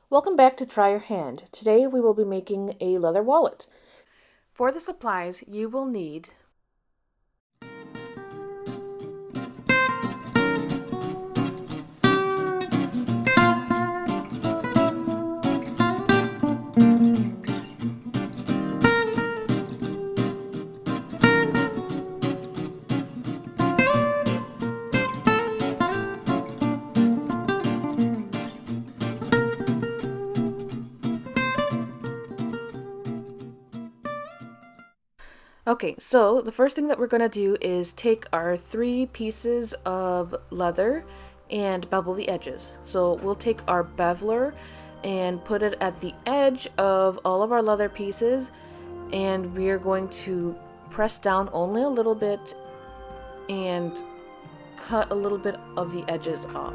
Welcome back to Try Your Hand. Today we will be making a leather wallet. For the supplies, you will need Okay, so the first thing that we're going to do is take our 3 pieces of leather and bevel the edges. So we'll take our beveler and put it at the edge of all of our leather pieces, and we're going to press down only a little bit and cut a little bit of the edges off.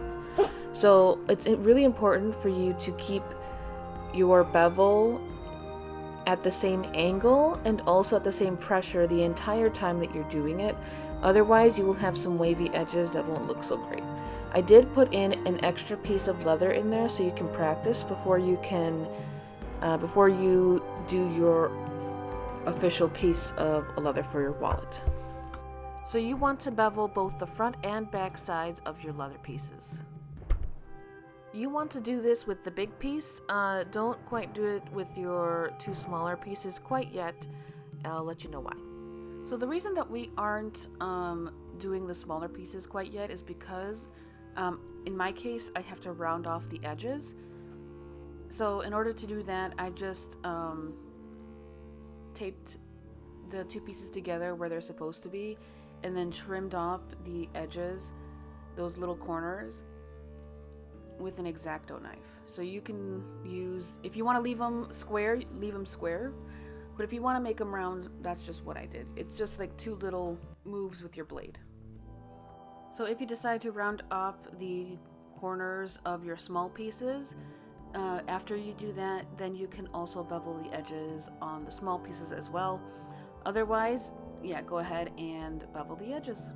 So it's really important for you to keep your bevel at the same angle and also at the same pressure the entire time that you're doing it. Otherwise, you will have some wavy edges that won't look so great. I did put in an extra piece of leather in there so you can practice before you do your official piece of leather for your wallet. So you want to bevel both the front and back sides of your leather pieces. You want to do this with the big piece. Don't quite do it with your 2 smaller pieces quite yet. I'll let you know why. So the reason that we aren't doing the smaller pieces quite yet is because in my case I have to round off the edges. So in order to do that, I just taped the 2 pieces together where they're supposed to be and then trimmed off the edges, those little corners, with an X-Acto knife. So you can use, if you want to leave them square, leave them square, but if you want to make them round, that's just what I did. It's just like 2 little moves with your blade. So if you decide to round off the corners of your small pieces, after you do that, then you can also bevel the edges on the small pieces as well. Otherwise, yeah, go ahead and bevel the edges.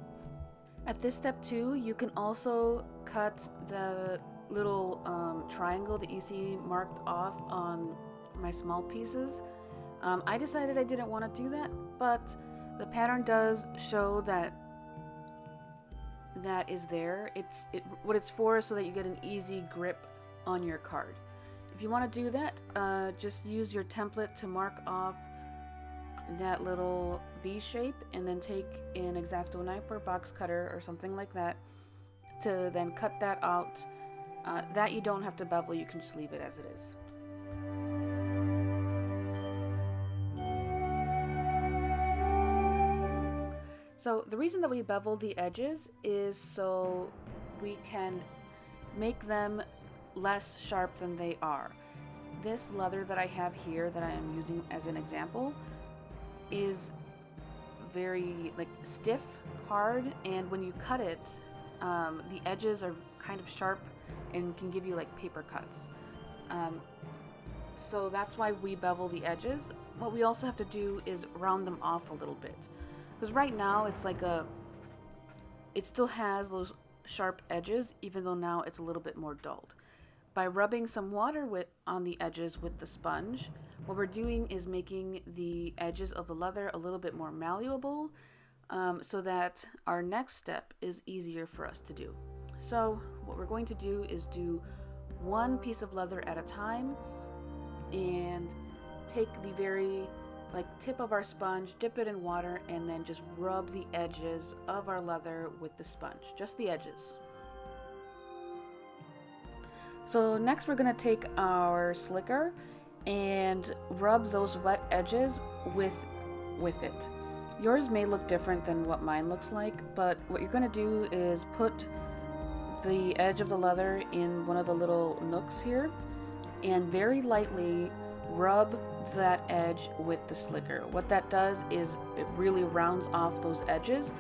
At this step 2, you can also cut the little triangle that you see marked off on my small pieces. I decided I didn't want to do that, but the pattern does show that is there. What it's for is so that you get an easy grip on your card. If you want to do that, just use your template to mark off that little V shape and then take an X-Acto knife or box cutter or something like that to then cut that out. That you don't have to bevel, you can just leave it as it is. So the reason that we bevel the edges is so we can make them less sharp than they are. This leather that I have here that I am using as an example is very stiff, hard, and when you cut it, the edges are kind of sharp and can give you paper cuts. So that's why we bevel the edges. What we also have to do is round them off a little bit, because right now it still has those sharp edges, even though now it's a little bit more dulled. By rubbing some water on the edges with the sponge, what we're doing is making the edges of the leather a little bit more malleable, so that our next step is easier for us to do. So what we're going to do is do 1 piece of leather at a time and take the very tip of our sponge, dip it in water, and then just rub the edges of our leather with the sponge, just the edges. So next we're going to take our slicker and rub those wet edges with it. Yours may look different than what mine looks like, but what you're going to do is put the edge of the leather in one of the little nooks here and very lightly rub that edge with the slicker. What that does is it really rounds off those edges.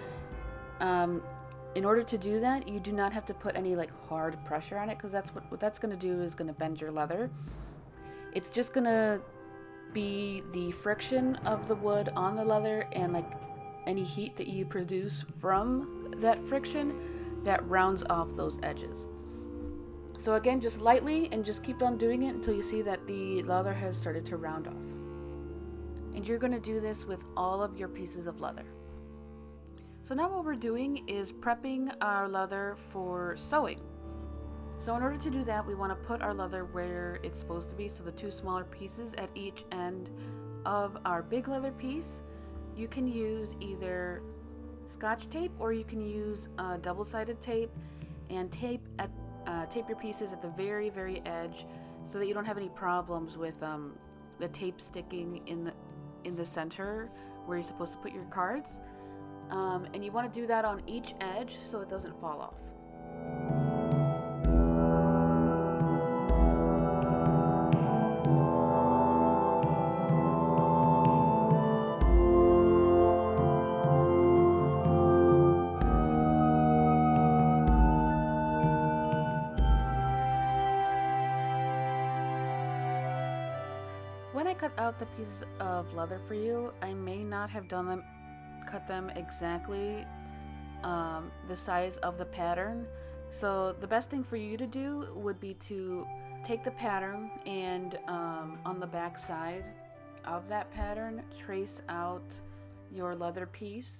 In order to do that, you do not have to put any hard pressure on it, because that's what that's going to do is going to bend your leather. It's just going to be the friction of the wood on the leather and any heat that you produce from that friction that rounds off those edges. So again, just lightly, and just keep on doing it until you see that the leather has started to round off. And you're going to do this with all of your pieces of leather. So now what we're doing is prepping our leather for sewing. So in order to do that, we want to put our leather where it's supposed to be. So the two smaller pieces at each end of our big leather piece. You can use either Scotch tape, or you can use double-sided tape and tape your pieces at the very, very edge, so that you don't have any problems with the tape sticking in the center where you're supposed to put your cards. And you want to do that on each edge so it doesn't fall off. When I cut out the pieces of leather for you, I may not have cut them exactly the size of the pattern. So the best thing for you to do would be to take the pattern and on the back side of that pattern, trace out your leather piece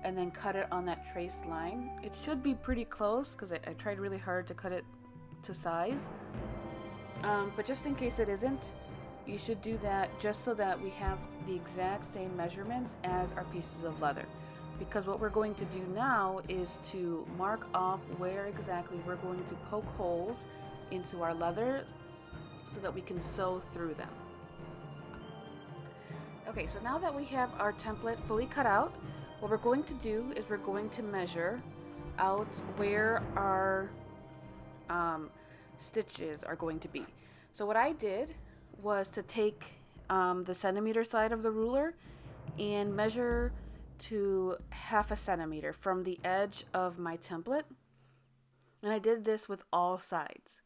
and then cut it on that traced line. It should be pretty close because I tried really hard to cut it to size. But just in case it isn't, you should do that just so that we have the exact same measurements as our pieces of leather. Because what we're going to do now is to mark off where exactly we're going to poke holes into our leather so that we can sew through them. Okay, so now that we have our template fully cut out, what we're going to do is we're going to measure out where our stitches are going to be. So what I did was to take the centimeter side of the ruler and measure to 1/2 centimeter from the edge of my template, and I did this with all sides.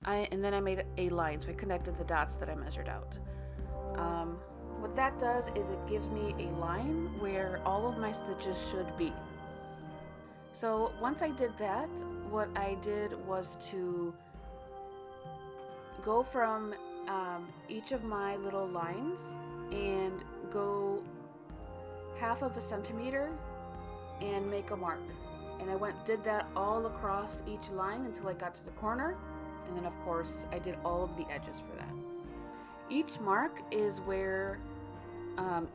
And then I made a line, so I connected the dots that I measured out. What that does is it gives me a line where all of my stitches should be. So once I did that, what I did was to go from each of my little lines and go 1/2 centimeter and make a mark. And I did that all across each line until I got to the corner, and then of course I did all of the edges for that. Each mark is where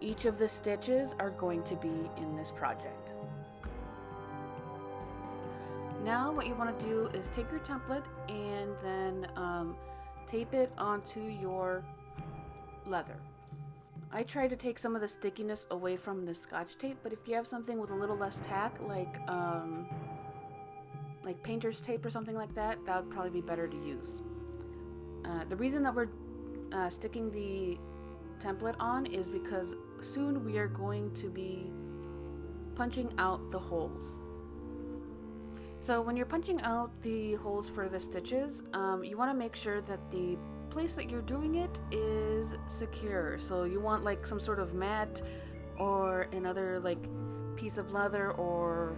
each of the stitches are going to be in this project. Now what you want to do is take your template and then tape it onto your leather. I try to take some of the stickiness away from the Scotch tape, but if you have something with a little less tack, like painter's tape or something like that, that would probably be better to use. The reason that we're sticking the template on is because soon we are going to be punching out the holes. So when you're punching out the holes for the stitches, you want to make sure that the place that you're doing it is secure. So you want like some sort of mat or another like piece of leather or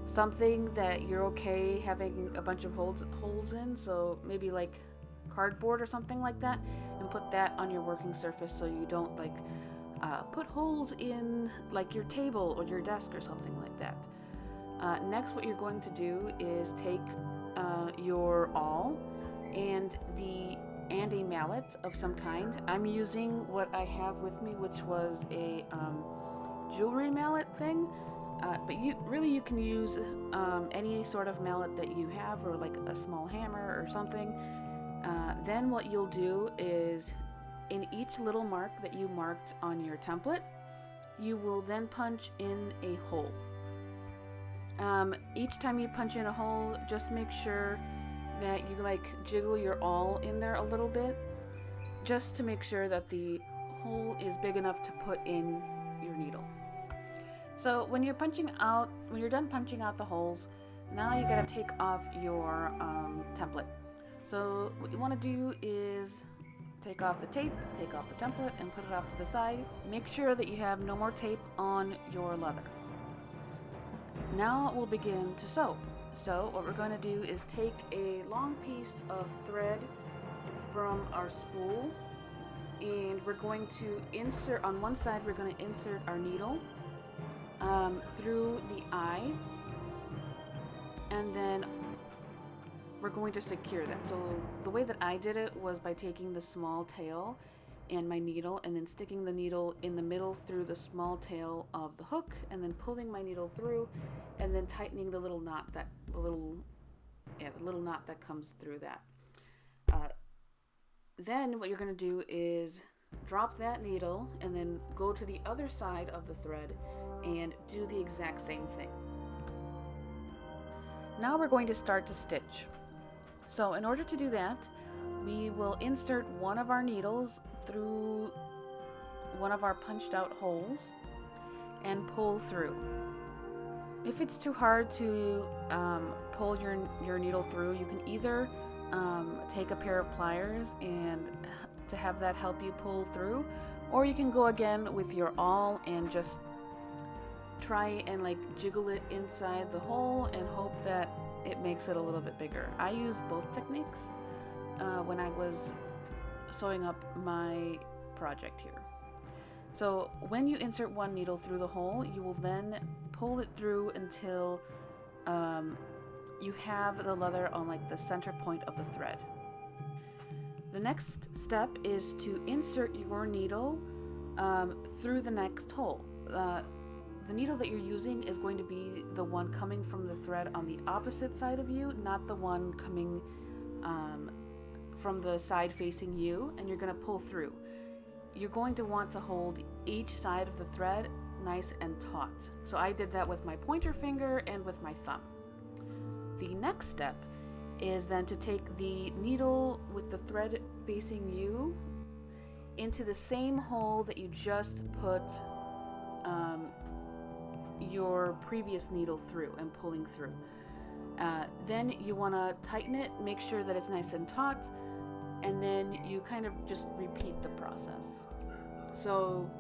something that you're okay having a bunch of holes in. So maybe like cardboard or something like that, and put that on your working surface so you don't like put holes in like your table or your desk or something like that. Next, what you're going to do is take your awl and a mallet of some kind. I'm using what I have with me, which was a jewelry mallet thing, but you can use any sort of mallet that you have, or like a small hammer or something. Then what you'll do is, in each little mark that you marked on your template, you will then punch in a hole. Each time you punch in a hole, just make sure that you like jiggle your awl in there a little bit, just to make sure that the hole is big enough to put in your needle. So when you're done punching out the holes, now you gotta take off your template. So what you want to do is take off the tape, take off the template, and put it off to the side. Make sure that you have no more tape on your leather. Now we'll begin to sew. So what we're going to do is take a long piece of thread from our spool, and we're going to insert, on one side we're going to insert our needle through the eye, and then we're going to secure that. So the way that I did it was by taking the small tail and my needle, and then sticking the needle in the middle through the small tail of the hook, and then pulling my needle through, and then tightening the little knot that the little knot that comes through that. Then what you're going to do is drop that needle and then go to the other side of the thread and do the exact same thing. Now we're going to start to stitch. So in order to do that, we will insert one of our needles through one of our punched out holes and pull through. If it's too hard to pull your needle through, you can either take a pair of pliers and to have that help you pull through, or you can go again with your awl and just try and like jiggle it inside the hole and hope that it makes it a little bit bigger. I used both techniques when I was sewing up my project here. So when you insert one needle through the hole, you will then pull it through until you have the leather on like the center point of the thread. The next step is to insert your needle through the next hole. The needle that you're using is going to be the one coming from the thread on the opposite side of you, not the one coming from the side facing you, and you're going to pull through. You're going to want to hold each side of the thread nice and taut. So I did that with my pointer finger and with my thumb. The next step is then to take the needle with the thread facing you into the same hole that you just put your previous needle through and pulling through. Then you want to tighten it, make sure that it's nice and taut, and then you kind of just repeat the process. So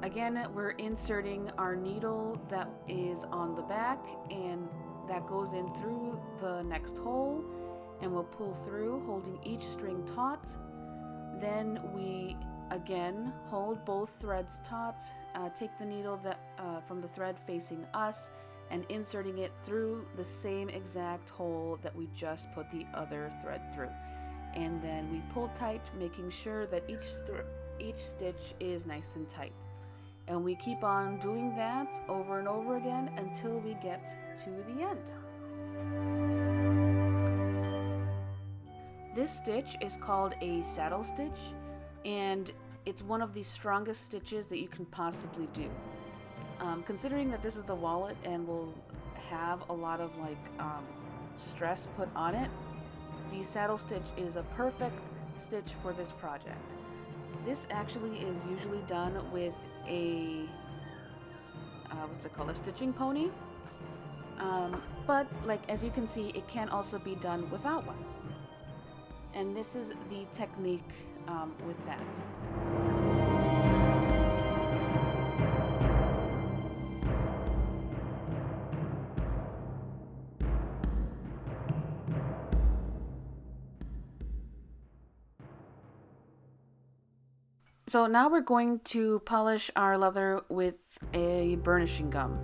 again, we're inserting our needle that is on the back, and that goes in through the next hole, and we'll pull through, holding each string taut. Then we again hold both threads taut, take the needle that from the thread facing us and inserting it through the same exact hole that we just put the other thread through, and then we pull tight, making sure that each stitch is nice and tight. And we keep on doing that over and over again until we get to the end. This stitch is called a saddle stitch, and it's one of the strongest stitches that you can possibly do. Considering that this is the wallet and will have a lot of stress put on it, the saddle stitch is a perfect stitch for this project. This actually is usually done with a a stitching pony, but as you can see, it can also be done without one, and this is the technique with that. So now we're going to polish our leather with a burnishing gum.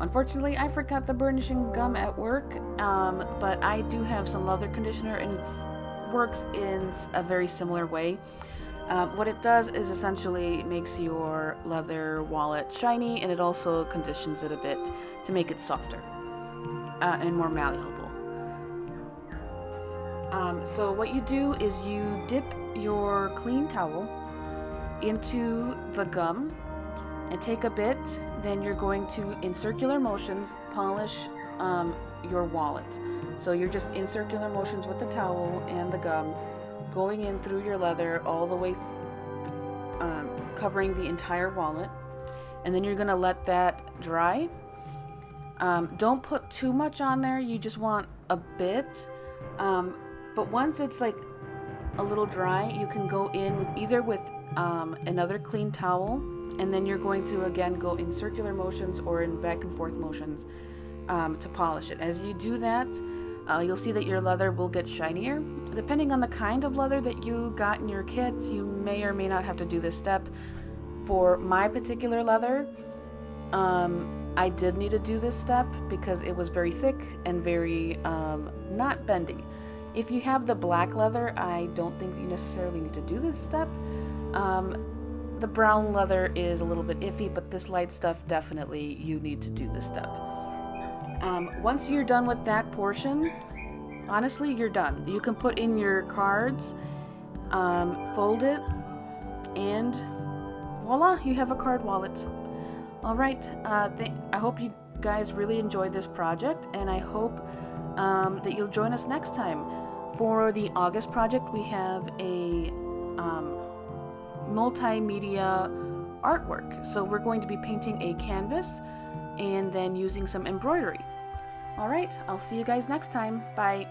Unfortunately, I forgot the burnishing gum at work, but I do have some leather conditioner, and it works in a very similar way. What it does is essentially makes your leather wallet shiny, and it also conditions it a bit to make it softer and more malleable. So what you do is you dip your clean towel into the gum and take a bit, then you're going to, in circular motions, polish your wallet. So you're just in circular motions with the towel and the gum, going in through your leather all the way, covering the entire wallet, and then you're going to let that dry. Don't put too much on there, you just want a bit, but once it's a little dry, you can go in with another clean towel, and then you're going to again go in circular motions or in back and forth motions to polish it. As you do that, you'll see that your leather will get shinier. Depending on the kind of leather that you got in your kit, you may or may not have to do this step. For my particular leather, I did need to do this step because it was very thick and very not bendy. If you have the black leather, I don't think that you necessarily need to do this step. The brown leather is a little bit iffy, but this light stuff, definitely you need to do this step. Once you're done with that portion, honestly, you're done. You can put in your cards, fold it, and voila, you have a card wallet. All right, I hope you guys really enjoyed this project, and I hope that you'll join us next time. For the August project, we have a multimedia artwork. So we're going to be painting a canvas and then using some embroidery. All right, I'll see you guys next time. Bye.